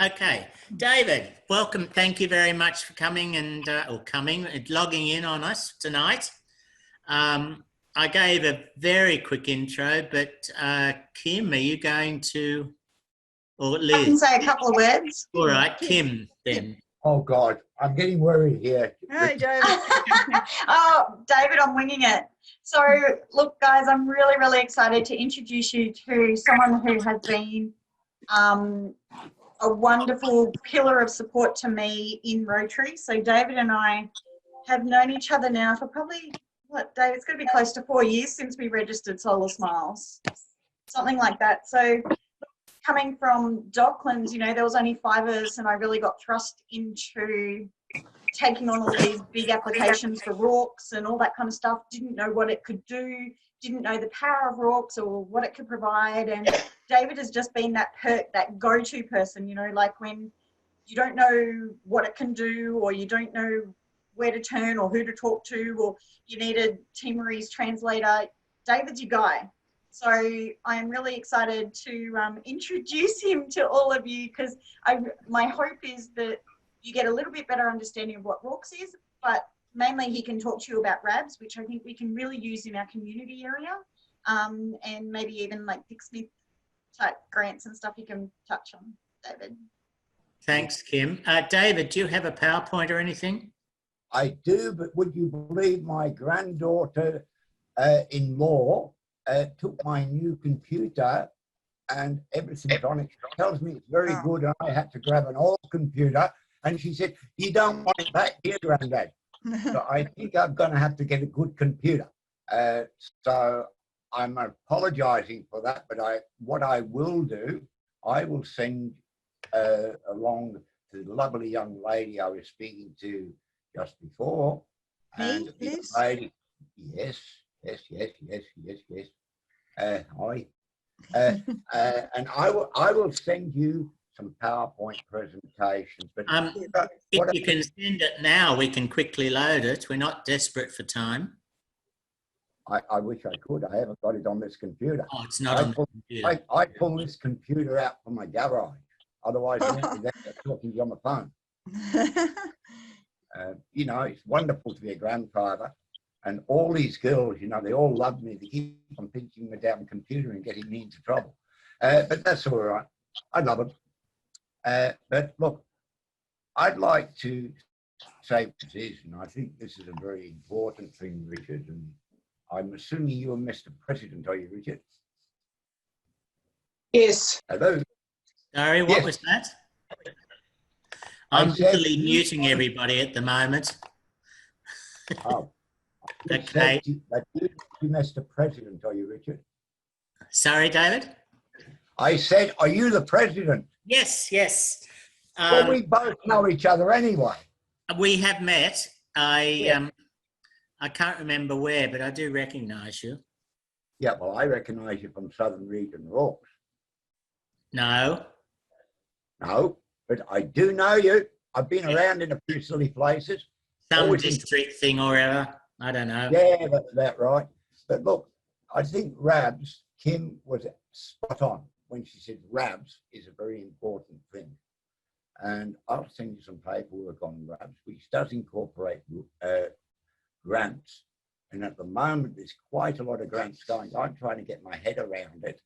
Okay, David, welcome. Thank you very much for coming and logging in on us tonight. I gave a very quick intro, but Kim, are you going to, or Liz? I can say a couple of words. All right, Kim, then. Oh God, I'm getting worried here. Hey, David. Oh, David, I'm winging it. So, look, guys, I'm really, really excited to introduce you to someone who has been a wonderful pillar of support to me in Rotary. So, David and I have known each other now for probably, what, Dave, it's going to be close to 4 years since we registered Solar Smiles, something like that. So, coming from Docklands, you know, there was only 5 of us, and I really got thrust into taking on all these big applications for RAWCS and all that kind of stuff. Didn't know what it could do, didn't know the power of RAWCS or what it could provide. And David has just been that go-to person, you know, like when you don't know what it can do, or you don't know where to turn or who to talk to, or you need a Timorese translator, David's your guy. So I'm really excited to introduce him to all of you, because my hope is that you get a little bit better understanding of what RAWCS is, but mainly he can talk to you about RABS, which I think we can really use in our community area, and maybe even like Dick Smith type grants and stuff you can touch on, David. Thanks, Kim. David, do you have a PowerPoint or anything? I do, but would you believe my granddaughter-in-law took my new computer and everything's on it. She tells me it's very good, and I had to grab an old computer, and she said, "You don't want it back here, Granddad." So I think I'm going to have to get a good computer. So I'm apologising for that, but what I will do, I will send along to the lovely young lady I was speaking to just before. And the lady, yes. Hi. And I will send you some PowerPoint presentations. But if you can send it now, we can quickly load it. We're not desperate for time. I wish I could. I haven't got it on this computer. Oh, it's not on the computer. I pull this computer out from my garage. Otherwise, I won't be there talking to you on the phone. You know, it's wonderful to be a grandfather. And all these girls, you know, they all love me. They keep on pinching my damn computer and getting me into trouble. But that's all right. I love them. But look, I'd like to say this, and I think this is a very important thing, Richard. And I'm assuming you're Mr. President, are you, Richard? Yes. Hello. Sorry, what was that? I'm busily muting everybody at the moment. Oh. Okay. You, Mr. President, are you, Richard? Sorry, David? I said, are you the president? Yes, yes. Well, we both know each other anyway. We have met. I can't remember where, but I do recognise you. Yeah, well, I recognise you from Southern Region RAWCS. No. No, but I do know you. I've been around in a few silly places. Some district thing or other. I don't know. Yeah, that's that right. But look, I think RABS, Kim was spot on when she said RABS is a very important thing. And I'll send you some paperwork on RABS, which does incorporate grants. And at the moment, there's quite a lot of grants going. I'm trying to get my head around it.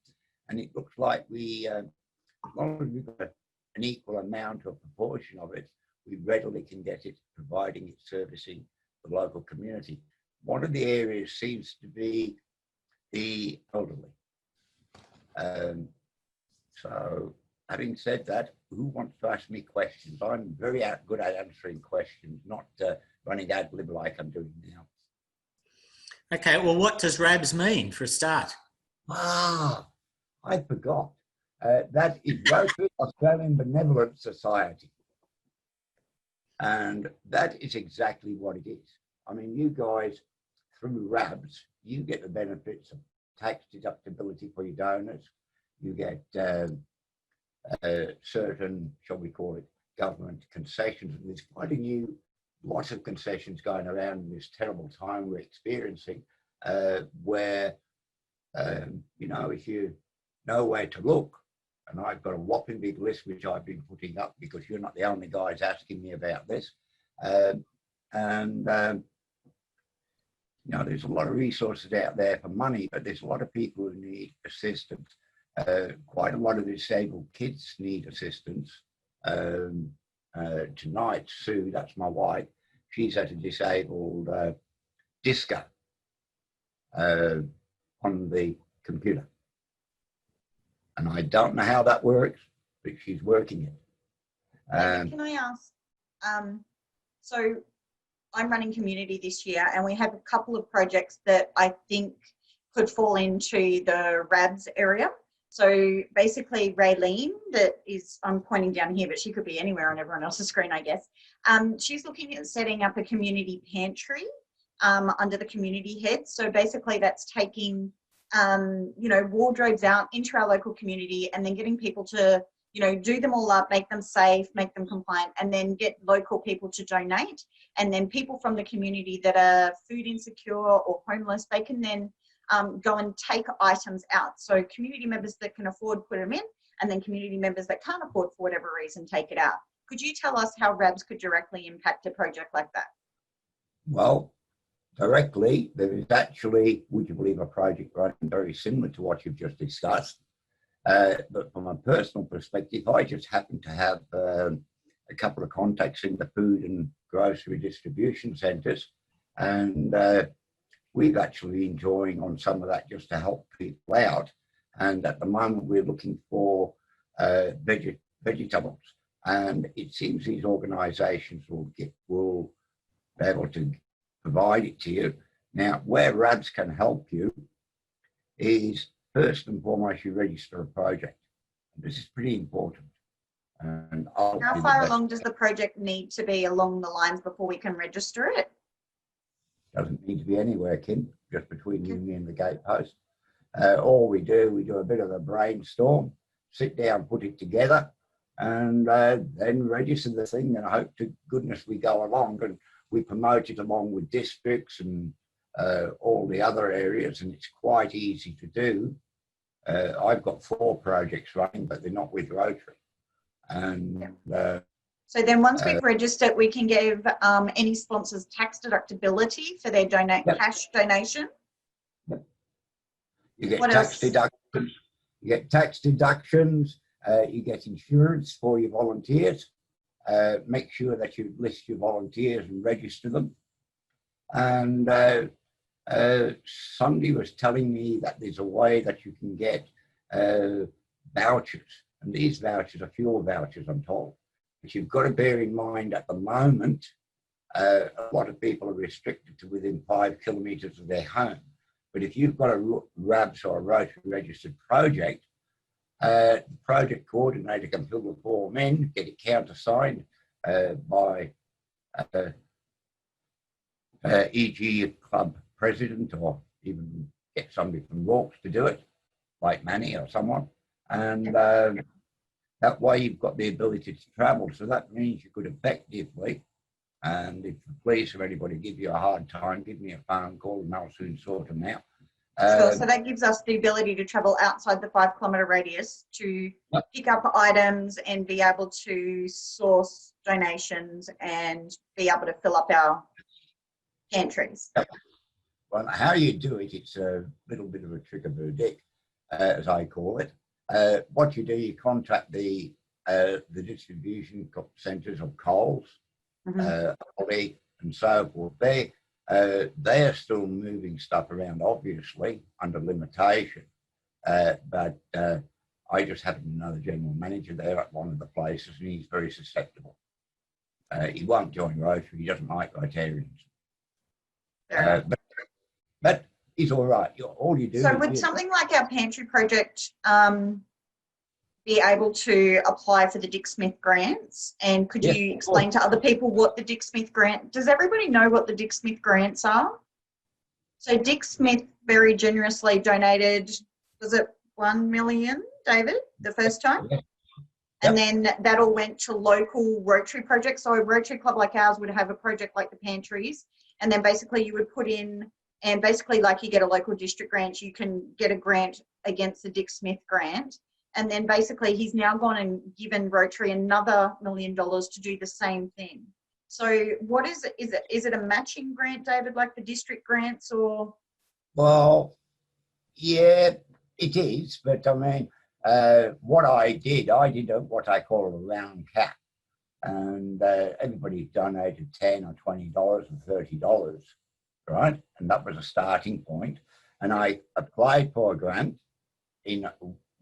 And it looks like we, as long as we've got an equal amount or proportion of it, we readily can get it, providing it's servicing the local community. One of the areas seems to be the elderly. So having said that, who wants to ask me questions? I'm very good at answering questions, not running ad lib like I'm doing now. Okay, well, what does RABS mean for a start? Ah, I forgot. That is Rotary Australia Benevolent Society. And that is exactly what it is. I mean, you guys, through RABS, you get the benefits of tax deductibility for your donors. You get certain, shall we call it, government concessions. And there's quite lots of concessions going around in this terrible time we're experiencing, where, you know, if you know where to look, and I've got a whopping big list which I've been putting up because you're not the only guys asking me about this. You know, there's a lot of resources out there for money, but there's a lot of people who need assistance. Quite a lot of disabled kids need assistance. Tonight, Sue, that's my wife, she's at a disabled disco on the computer. And I don't know how that works, but she's working it. Can I ask, so I'm running community this year, and we have a couple of projects that I think could fall into the RABS area. So basically Raylene, that is, I'm pointing down here, but she could be anywhere on everyone else's screen, I guess. She's looking at setting up a community pantry under the community head. So basically that's taking, you know, wardrobes out into our local community and then getting people to, you know, do them all up, make them safe, make them compliant, and then get local people to donate. And then people from the community that are food insecure or homeless, they can then go and take items out. So community members that can afford put them in, and then community members that can't afford for whatever reason take it out. Could you tell us how RABS could directly impact a project like that? Well, directly, there is actually, would you believe, a project running very similar to what you've just discussed. But from a personal perspective, I just happen to have a couple of contacts in the food and grocery distribution centres, and we've actually been enjoying on some of that just to help people out. And at the moment, we're looking for vegetables, and it seems these organisations will be able to provide it to you. Now, where RABS can help you is, first and foremost, you register a project. This is pretty important. And how far along does the project need to be along the lines before we can register it? Doesn't need to be anywhere, Kim, just between you, me and the gatepost. All we do a bit of a brainstorm, sit down, put it together, and then register the thing, and I hope to goodness we go along and we promote it along with districts and all the other areas, and it's quite easy to do. I've got 4 projects running, but they're not with Rotary. And so then once we've registered, we can give any sponsors tax deductibility for their cash donation. Yep. You get tax deductions. You get tax deductions. You get insurance for your volunteers. Make sure that you list your volunteers and register them. And somebody was telling me that there's a way that you can get vouchers, and these vouchers are fuel vouchers, I'm told. But you've got to bear in mind at the moment, a lot of people are restricted to within 5 kilometres of their home. But if you've got a RABS or a Rotary registered project, the project coordinator can fill the form in, get it countersigned by e.g. a club president, or even get somebody from RAWCS to do it, like Manny or someone. And that way you've got the ability to travel. So that means you could effectively, and if the police or anybody give you a hard time, give me a phone call and I'll soon sort them out. Sure, so that gives us the ability to travel outside the 5 kilometre radius to pick up items and be able to source donations and be able to fill up our pantries. Well, how you do it, it's a little bit of a trick of the dick, as I call it. What you do, you contact the distribution centres of Coles, Aldi, and so forth. They are still moving stuff around, obviously, under limitation. But I just happen to know the general manager there at one of the places, and he's very susceptible. He won't join Rotary. He doesn't like Rotarians. But he's all right. All you do. So would something like our pantry project be able to apply for the Dick Smith grants? And could you explain to other people what the Dick Smith grant, does everybody know what the Dick Smith grants are? So Dick Smith very generously donated, was it 1 million, David, the first time? Yeah. And then that all went to local Rotary projects. So a Rotary club like ours would have a project like the pantries, and then basically you would put in, and basically like you get a local district grant, you can get a grant against the Dick Smith grant. And then basically he's now gone and given Rotary another $1 million to do the same thing. So what is it? Is it a matching grant, David, like the district grants, or? Well, yeah, it is. But I mean, what I did what I call a round cap. And everybody donated $10 or $20 or $30, right? And that was a starting point. And I applied for a grant in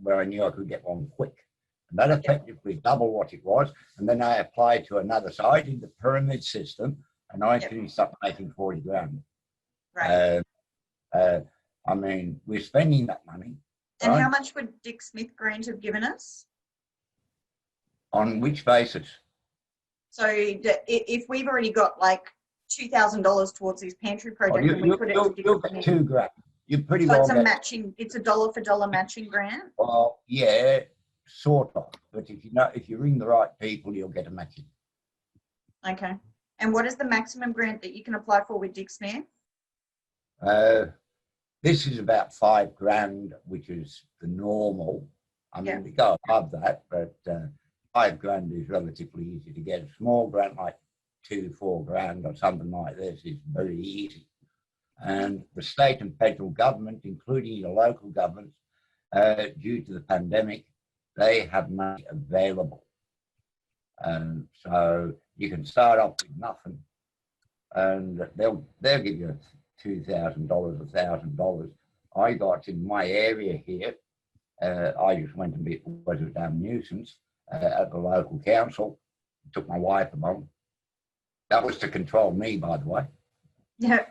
where I knew I could get one quick. And that effectively doubled what it was. And then I applied to another side in the pyramid system, and I finished up making 40 grand. Right. I mean, we're spending that money. And right? how much would Dick Smith Grant have given us? On which basis? So if we've already got like $2,000 towards this pantry project, and we put it to you'll get $2 grand. You pretty so well it's a get, matching. It's a dollar for dollar matching grant. well, yeah, sort of. But if you ring the right people, you'll get a matching. Okay. And what is the maximum grant that you can apply for with Dick Smith? This is about $5 grand, which is the normal. I mean, we go above that, but $5 grand is relatively easy to get. A small grant like $2-4 grand or something like this is very easy. And the state and federal government, including your local governments, due to the pandemic, they have money available. So you can start off with nothing, and they'll give you $2,000, $1,000. I got in my area here. I just went and was a damn nuisance at the local council. Took my wife along. That was to control me, by the way. Yeah.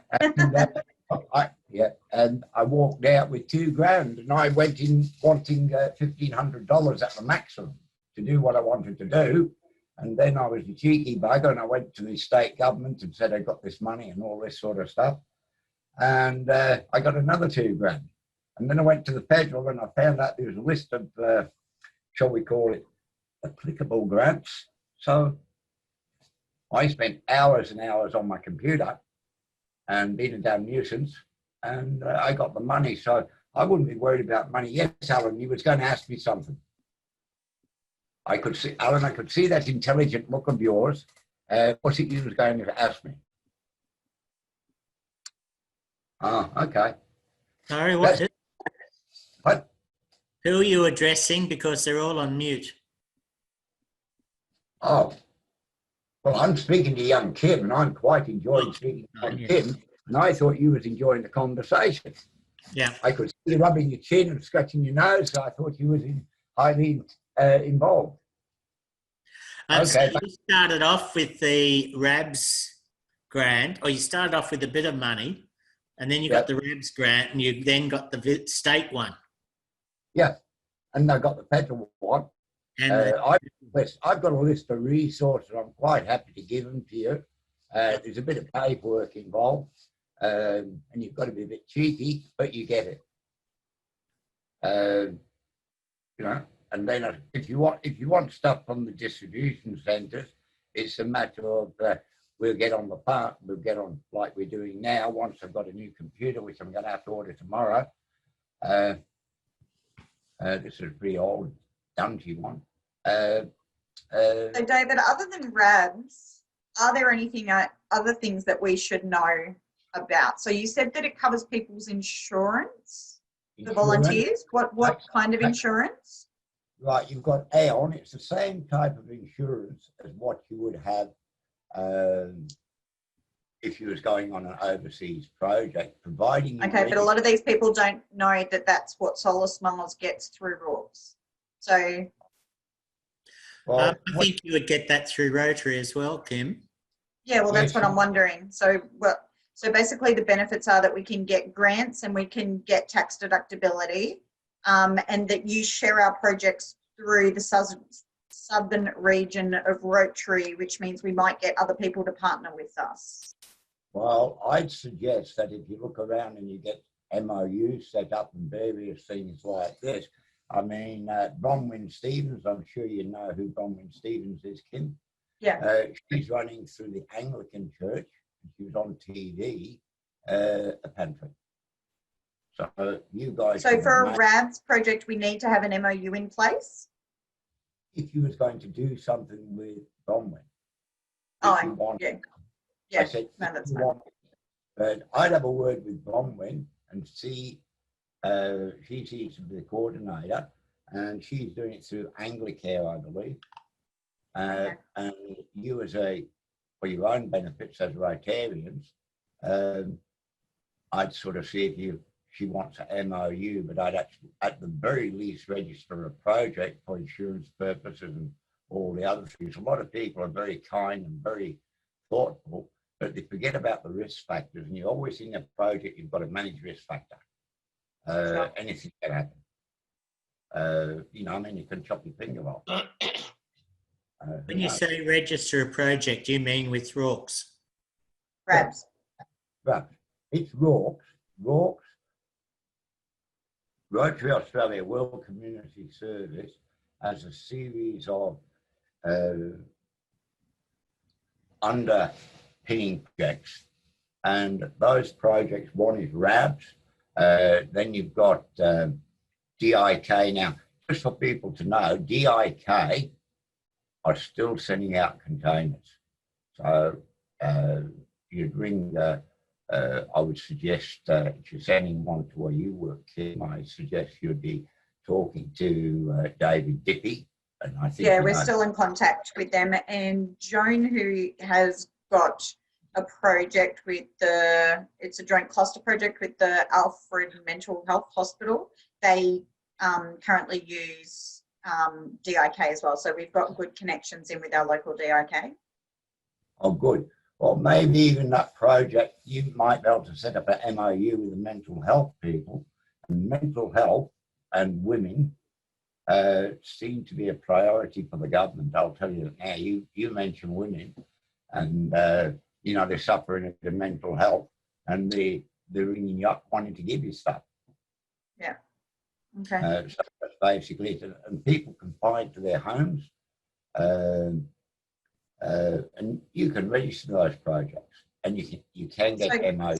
And I walked out with $2 grand, and I went in wanting $1,500 at the maximum to do what I wanted to do. And then I was a cheeky bugger, and I went to the state government and said I got this money and all this sort of stuff. And I got another $2 grand. And then I went to the federal, and I found out there was a list of, shall we call it, applicable grants. So I spent hours and hours on my computer and being a damn nuisance, and I got the money. So I wouldn't be worried about money. Yes, Alan, you was going to ask me something. I could see, Alan, I could see that intelligent look of yours. What's it you was going to ask me? Oh, okay. Sorry, what? What? Who are you addressing? Because they're all on mute. Oh, well, I'm speaking to young Kim, and I'm quite enjoying speaking to young Kim, and I thought you was enjoying the conversation. Yeah. I could see you rubbing your chin and scratching your nose, so I thought you was highly involved. Okay. So Okay. you started off with the RABS grant, or you started off with a bit of money, and then you got the RABS grant, and you then got the state one. Yeah, and I got the federal one. And I've got a list of resources. I'm quite happy to give them to you. There's a bit of paperwork involved, and you've got to be a bit cheeky, but you get it. You know, and then if you want stuff from the distribution centres, it's a matter of we'll get on the part. We'll get on like we're doing now. Once I've got a new computer, which I'm going to have to order tomorrow. This is a pretty old, dungy one. So David, other than RABS, are there other things that we should know about? So you said that it covers people's insurance, the volunteers. What kind of insurance? Right, you've got Aon. It's the same type of insurance as what you would have if you was going on an overseas project, providing. Okay, but a lot of these people don't know that that's what Solar Smiles gets through RAWCS. So. I think you would get that through Rotary as well, Kim. Yeah, well, that's what I'm wondering. So basically the benefits are that we can get grants and we can get tax deductibility, and that you share our projects through the southern region of Rotary, which means we might get other people to partner with us. Well, I'd suggest that if you look around and you get MOUs set up and various things like this, I mean, Bronwyn Stevens, I'm sure you know who Bronwyn Stevens is, Kim. Yeah. She's running through the Anglican Church. She was on TV, a pantry. So you guys. So for a RABS project, we need to have an MOU in place? If you was going to do something with Bronwyn. Oh, yeah. Yeah, I said, no, that's you fine. want, but I'd have a word with Bronwyn and see, she seems to be the coordinator, and she's doing it through Anglicare, I believe. Okay. And you as for your own benefits as Rotarians, I'd sort of see if she wants an MOU, but I'd actually, at the very least, register a project for insurance purposes and all the other things. A lot of people are very kind and very thoughtful, but they forget about the risk factors. And you always in a project, you've got to manage risk factor. Sure. Anything can happen. You know, I mean, you can chop your finger off. When you say register a project, you mean with RAWCS? RABS. But it's RAWCS. RAWCS, Rotary Australia World Community Service, has a series of underpinning projects. And those projects, one is RABS, then you've got DIK. Now, just for people to know, DIK are still sending out containers. So you'd ring, I would suggest if you're sending one to where you work, Kim, I suggest you'd be talking to David Dippy. And I think, yeah, we're still in contact with them. And Joan, who has got a project with it's a joint cluster project with the Alfred Mental Health Hospital. They currently use DIK as well. So we've got good connections in with our local DIK. Oh, good. Well, maybe even that project, you might be able to set up an MOU with the mental health people. And mental health and women seem to be a priority for the government. I'll tell you now, you mentioned women and, you know, they're suffering with mental health and they're ringing you up wanting to give you stuff. Yeah. Okay. So that's basically it. And people can fly to their homes and you can register those projects and you can get MOUs.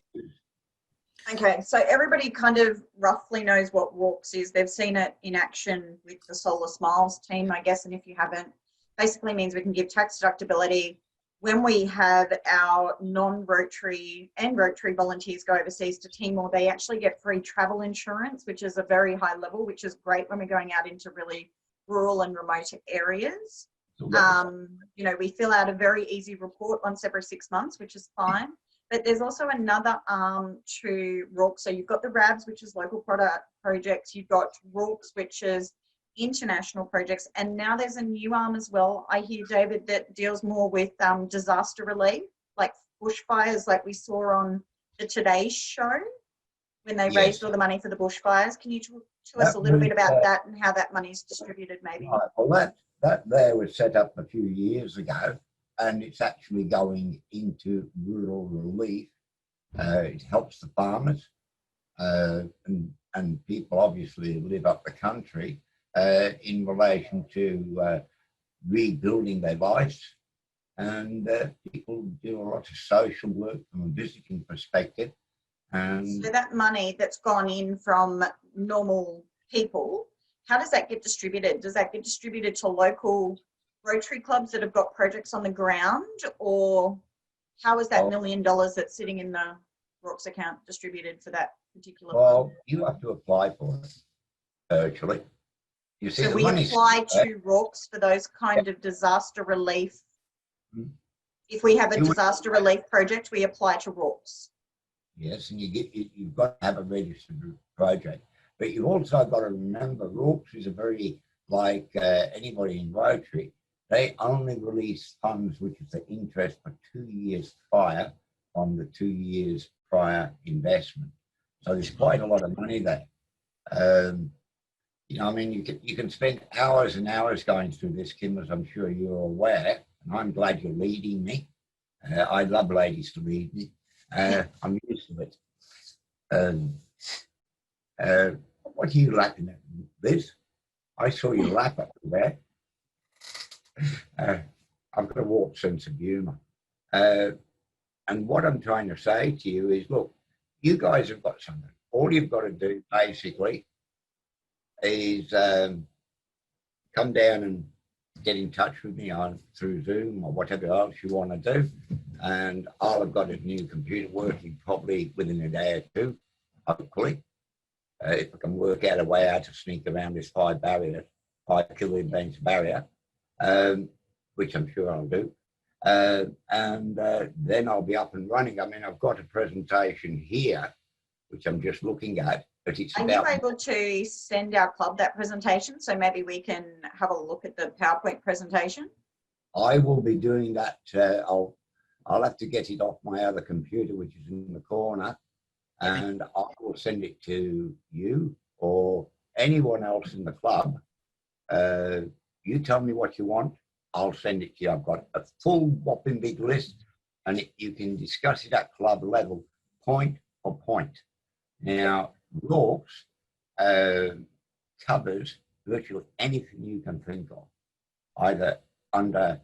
Okay, so everybody kind of roughly knows what RAWCS is. They've seen it in action with the Solar Smiles team, I guess, and if you haven't, basically means we can give tax deductibility when we have our non-Rotary and Rotary volunteers go overseas to Timor. They actually get free travel insurance, which is a very high level, which is great when we're going out into really rural and remote areas. You know, we fill out a very easy report once every 6 months, which is fine. But there's also another arm to RAWCS. So you've got the RABS, which is local product projects. You've got RAWCS, which is international projects. And now there's a new arm as well, I hear, David, that deals more with disaster relief, like bushfires, like we saw on the Today Show when they raised all the money for the bushfires. Can you talk to us a little bit about that and how that money is distributed, maybe? Right. Well, that there was set up a few years ago. And it's actually going into rural relief. It helps the farmers and people obviously who live up the country in relation to rebuilding their lives. And people do a lot of social work from a visiting perspective. And so that money that's gone in from normal people, how does that get distributed? Does that get distributed to local Rotary clubs that have got projects on the ground, or how is that $1 million that's sitting in the RAWCS account distributed for that particular? Well, you have to apply for it virtually. You see, so we apply to RAWCS for those kind of disaster relief. If we have a disaster relief project, we apply to RAWCS. Yes, and you've got to have a registered project, but you've also got to remember RAWCS is a very like anybody in Rotary. They only release funds, which is the interest for 2 years prior on the 2 years prior investment. So there's quite a lot of money there. You know, I mean, you can spend hours and hours going through this, Kim, as I'm sure you're aware, and I'm glad you're leading me. I love ladies to lead me. I'm used to it. What are you laughing at, Liz? I saw you laugh up there. I've got a warped sense of humour. And what I'm trying to say to you is, look, you guys have got something. all you've got to do basically is come down and get in touch with me on through Zoom or whatever else you want to do, and I'll have got a new computer working probably within a day or two, hopefully. If I can work out a way how to sneak around this 5 kilometre barrier, which I'm sure I'll do. And then I'll be up and running. I mean, I've got a presentation here, which I'm just looking at, but it's Are about... you able to send our club that presentation so maybe we can have a look at the PowerPoint presentation? I will be doing that. I'll have to get it off my other computer, which is in the corner, and I will send it to you or anyone else in the club. You tell me what you want, I'll send it to you. I've got a full whopping big list, and you can discuss it at club level, point for point. Now, RAWCS covers virtually anything you can think of, either under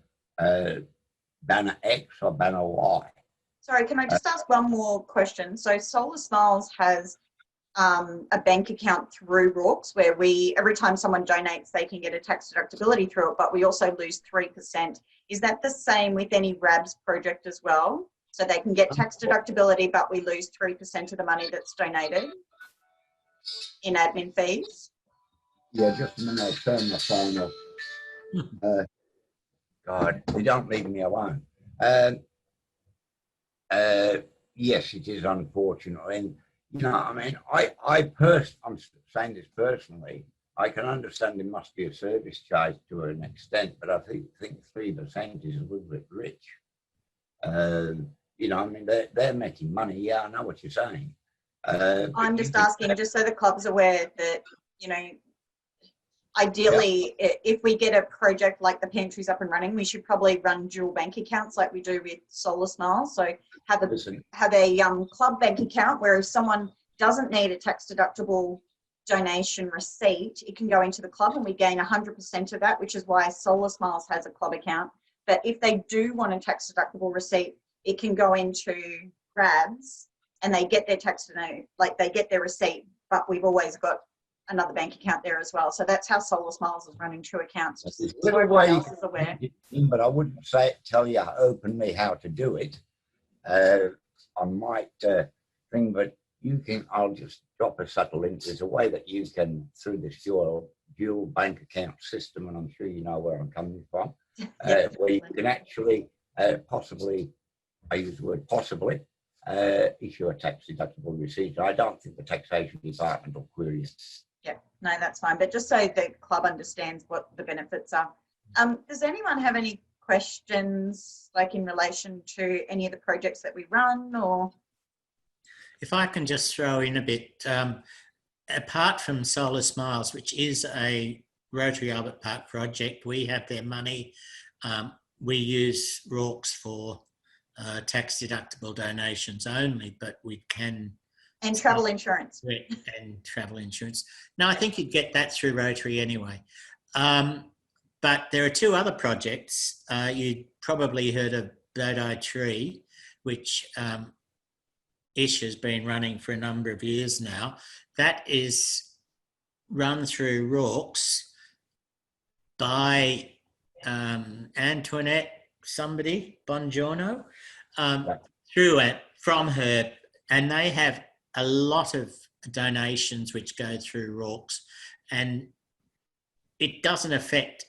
banner X or banner Y. Sorry, can I just ask one more question? So Solar Smiles has a bank account through RAWCS where every time someone donates, they can get a tax deductibility through it, but we also lose 3%. Is that the same with any RABS project as well? So they can get tax deductibility, but we lose 3% of the money that's donated in admin fees? Yeah, just a minute, I'll turn my phone off. God, they don't leave me alone. Yes, it is unfortunate. And, you know, I mean, I'm saying this personally, I can understand there must be a service charge to an extent, but I think 3% is a little bit rich. You know, I mean, they're making money. Yeah, I know what you're saying. I'm just asking, just so the club's aware that, you know, ideally, if we get a project like the pantries up and running, we should probably run dual bank accounts like we do with Solar Smiles. So have a club bank account where if someone doesn't need a tax deductible donation receipt, it can go into the club and we gain 100% of that, which is why Solar Smiles has a club account. But if they do want a tax deductible receipt, it can go into RABS and they get their tax, like they get their receipt, but we've always got another bank account there as well. So that's how Solar Smiles is running 2 accounts, just so everyone else is aware. But I wouldn't tell you openly how to do it. I might think, but I'll just drop a subtle link. There's a way that you can, through this dual bank account system, and I'm sure you know where I'm coming from, where you can actually possibly, I use the word possibly, issue a tax deductible receipt. I don't think the taxation department will query it. Yeah, no, that's fine. But just so the club understands what the benefits are. Does anyone have any questions, like in relation to any of the projects that we run, or? If I can just throw in a bit, apart from Solar Smiles, which is a Rotary Albert Park project, we have their money. We use RAWCS for tax deductible donations only, but we can... And travel insurance. And travel insurance. No, I think you'd get that through Rotary anyway. But there are 2 other projects. You probably heard of Bodhi Tree, which Ish has been running for a number of years now. That is run through RAWCS by Antoinette Bongiorno, from her, and they have a lot of donations which go through RAWCS, and it doesn't affect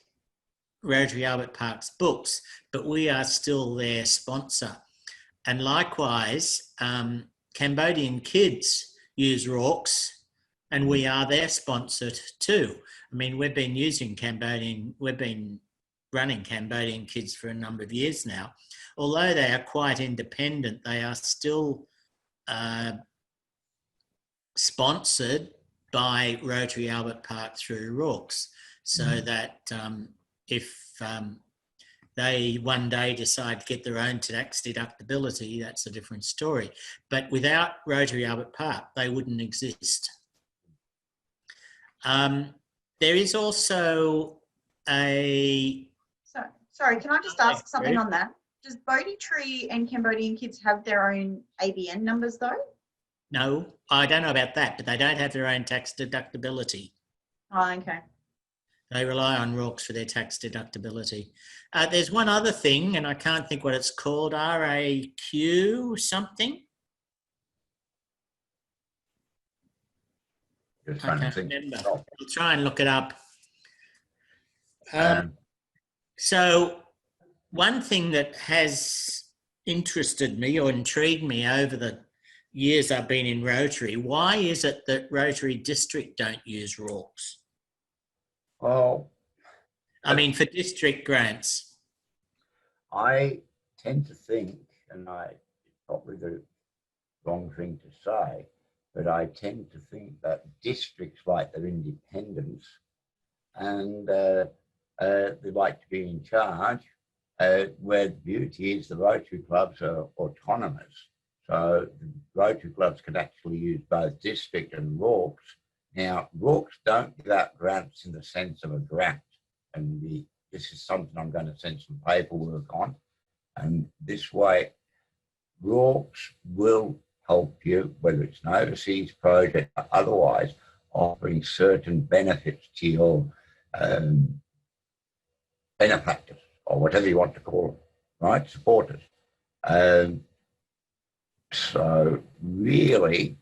Rotary Albert Park's books, but we are still their sponsor. And likewise, Cambodian kids use RAWCS, and we are their sponsor too. I mean, we've been running Cambodian kids for a number of years now. Although they are quite independent, they are still sponsored by Rotary Albert Park through RAWCS, so that if they one day decide to get their own tax deductibility, that's a different story. But without Rotary Albert Park, they wouldn't exist. There is also a... Sorry, can I just ask something on that? Does Bodhi Tree and Cambodian kids have their own ABN numbers though? No, I don't know about that, but they don't have their own tax deductibility. Oh, okay. They rely on RAWCS for their tax deductibility. There's one other thing, and I can't think what it's called, RAQ something. Just I trying to can't think. remember. Oh, I'll try and look it up. um, So one thing that has interested me or intrigued me over the years I've been in Rotary, why is it that Rotary District don't use RAWCS? well, I mean, for district grants. I tend to think, and it's probably the wrong thing to say, but I tend to think that districts like their independence and they like to be in charge, where the beauty is the Rotary clubs are autonomous. So the Rotary clubs can actually use both district and RAWCS. Now, RAWCS don't give out grants in the sense of a grant, and this is something I'm going to send some paperwork on. And this way, RAWCS will help you, whether it's an overseas project or otherwise, offering certain benefits to your benefactors, or whatever you want to call them, right? Supporters. So really,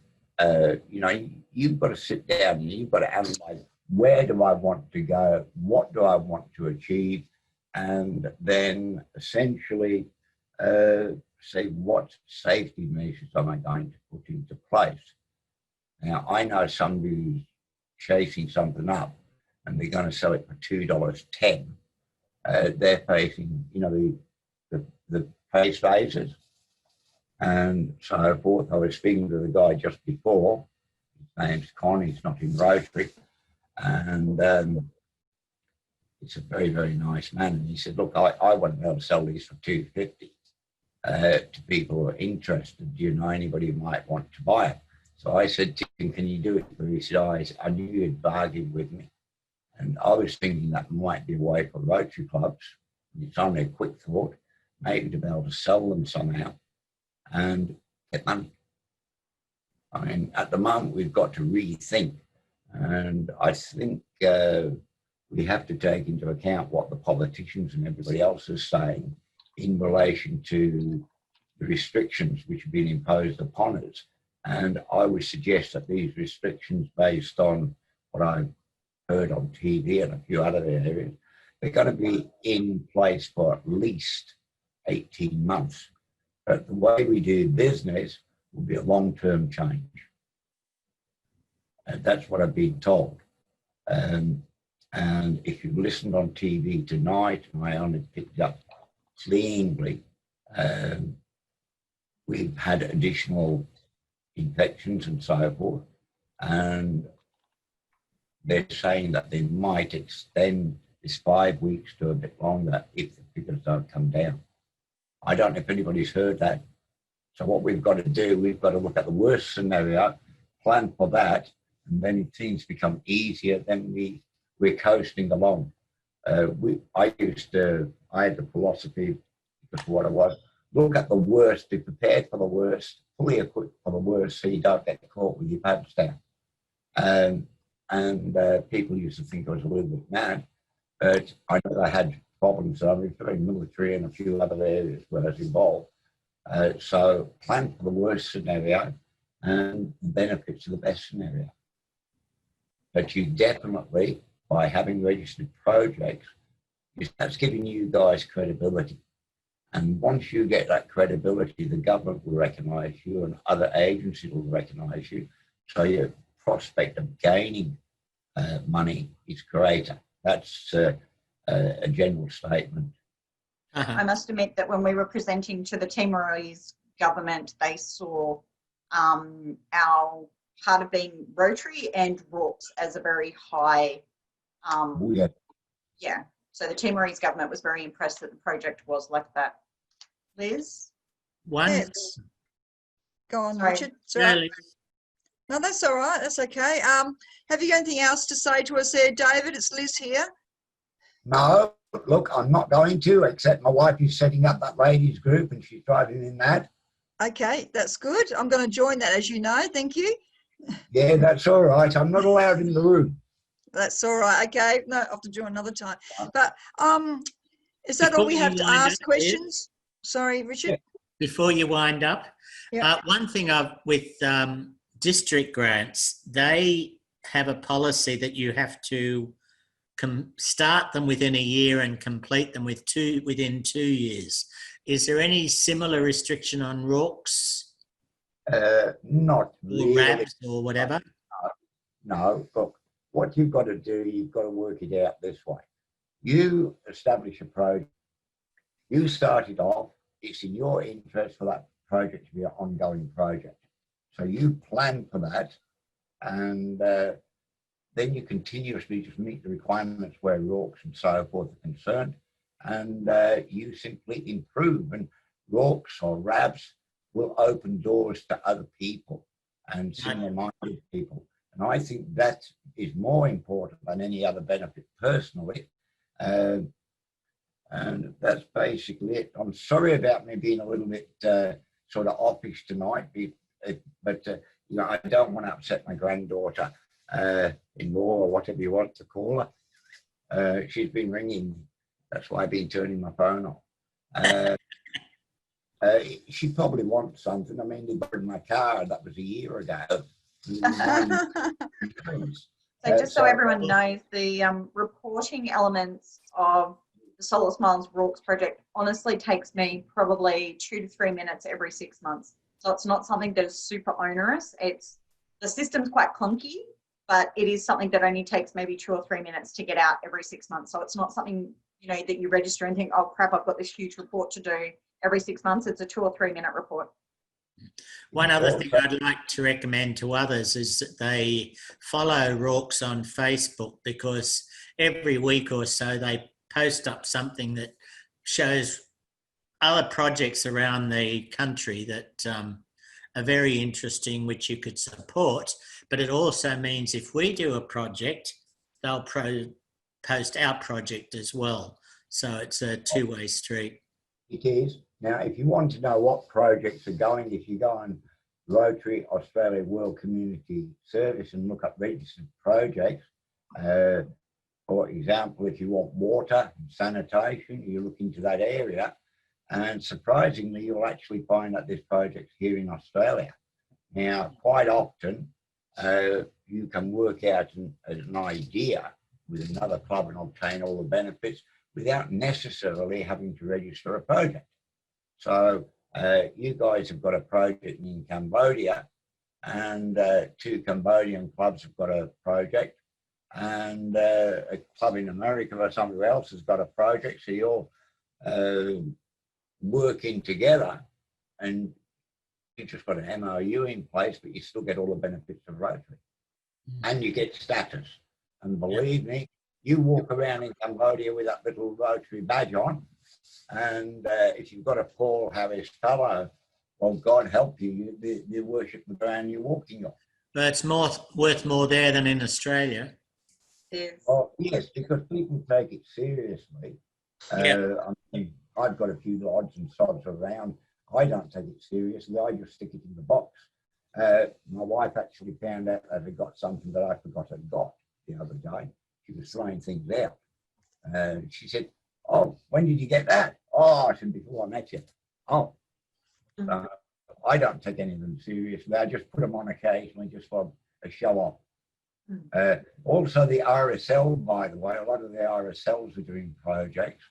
you've got to sit down and you've got to analyze, where do I want to go? What do I want to achieve? And then essentially say, what safety measures am I going to put into place? Now, I know somebody who's chasing something up and they're going to sell it for $2.10. They're facing, the face phases and so forth. I was speaking to the guy just before. His name's Con. He's not in Rotary. And it's a very, very nice man. And he said, look, I want to be able to sell these for $2.50 to people who are interested. Do you know anybody who might want to buy it? So I said to him, can you do it? And he said, I knew you'd bargain with me. And I was thinking that might be a way for Rotary clubs. It's only a quick thought, maybe to be able to sell them somehow and get money. I mean, at the moment, we've got to rethink. And I think we have to take into account what the politicians and everybody else is saying in relation to the restrictions which have been imposed upon us. And I would suggest that these restrictions, based on what I've heard on TV and a few other areas, they're going to be in place for at least 18 months. But the way we do business will be a long-term change. And that's what I've been told. And if you listened on TV tonight, I only picked up cleanly, we've had additional infections and so forth. And they're saying that they might extend this 5 weeks to a bit longer if the figures don't come down. I don't know if anybody's heard that. So what we've got to do, we've got to look at the worst scenario, plan for that, and then if things become easier, then we're coasting along. I had the philosophy, because what I was, look at the worst, be prepared for the worst, fully equipped for the worst, so you don't get caught with your pants down. And people used to think I was a little bit mad, but I know I had problems. I was very military and a few other areas where I was involved. So plan for the worst scenario and the benefits of the best scenario. But you definitely, by having registered projects, that's giving you guys credibility. And once you get that credibility, the government will recognise you and other agencies will recognise you. So your prospect of gaining money is greater. That's a general statement. I must admit that when we were presenting to the Timorese government, they saw our part of being Rotary and RAWCS as a very high, yeah. So the Timorese government was very impressed that the project was like that. Liz? Once. Go on, Sorry. Richard. Sorry. No, that's all right. That's okay. Have you got anything else to say to us there, David? It's Liz here. No, look, I'm not going to, except my wife is setting up that ladies group and she's driving in that. Okay, that's good. I'm going to join that, as you know. Thank you. Yeah, that's all right. I'm not allowed in the room. That's all right. Okay, no, I'll have to join another time. But is that all Before we you have to wind ask up, questions? Sorry, Richard. before you wind up, Yeah. one thing with district grants, they have a policy that you have to start them within a year and complete them within 2 years. Is there any similar restriction on RAWCS Not or really. RABS or whatever? No, look, what you've got to do, you've got to work it out this way. You establish a project. You start it off. It's in your interest for that project to be an ongoing project. So you plan for that, and then you continuously just meet the requirements where RAWCS and so forth are concerned, and you simply improve. And RAWCS or RABS will open doors to other people and similar-minded people. And I think that is more important than any other benefit personally. And that's basically it. I'm sorry about me being a little bit sort of offish tonight, but you know, I don't want to upset my granddaughter in law or whatever you want to call her. She's been ringing. That's why I've been turning my phone off. She probably wants something. I mean, they borrowed my car. That was a year ago. So just so everyone knows, the reporting elements of the Solar Smiles RAWCS project honestly takes me probably 2 to 3 minutes every 6 months. So it's not something that is super onerous. The system's quite clunky, but it is something that only takes maybe 2 or 3 minutes to get out every 6 months. So it's not something, you know, that you register and think, oh crap, I've got this huge report to do every 6 months. It's a 2 or 3 minute report. One other thing I'd like to recommend to others is that they follow RAWCS on Facebook, because every week or so they post up something that shows other projects around the country that are very interesting, which you could support. But it also means if we do a project, they'll post our project as well. So it's a two-way street. It is. Now, if you want to know what projects are going, if you go on Rotary Australia World Community Service and look up registered projects, for example, if you want water and sanitation, you look into that area, and surprisingly, you'll actually find that there's projects here in Australia. Now, quite often, you can work out an idea with another club and obtain all the benefits without necessarily having to register a project. So you guys have got a project in Cambodia, and 2 Cambodian clubs have got a project, and a club in America or somewhere else has got a project. So you're working together, and you just got an MOU in place, but you still get all the benefits of Rotary, and you get status. And believe me, you walk around in Cambodia with that little Rotary badge on, and if you've got a Paul Harris fellow, well, God help you, you worship the ground you're walking on. But it's worth more there than in Australia. Yes. Oh, yes, because people take it seriously. I mean, I've got a few odds and sods around. I don't take it seriously. I just stick it in the box. My wife actually found out that I got something that I forgot I'd got the other day. She was throwing things out. She said, oh, when did you get that? Oh, I said, before I met you. Oh, I don't take any of them seriously. I just put them on occasionally just for a show off. Also, the RSL, by the way, a lot of the RSLs are doing projects,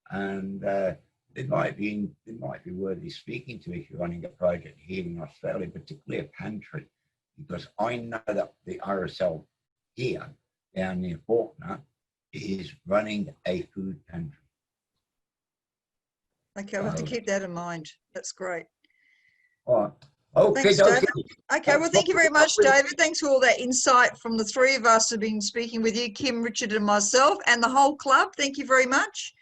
and it might be worthy speaking to if you're running a project here in Australia, particularly a pantry, because I know that the RSL here down near Faulkner is running a food pantry. Okay, we'll have to keep that in mind. That's great. All right. Okay, Thanks, David. Okay, well, thank you very much, David. Thanks for all that insight from the 3 of us who have been speaking with you, Kim, Richard and myself, and the whole club. Thank you very much.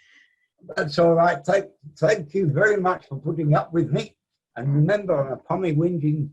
That's all right. Thank you very much for putting up with me. And remember, I'm a pommy whinging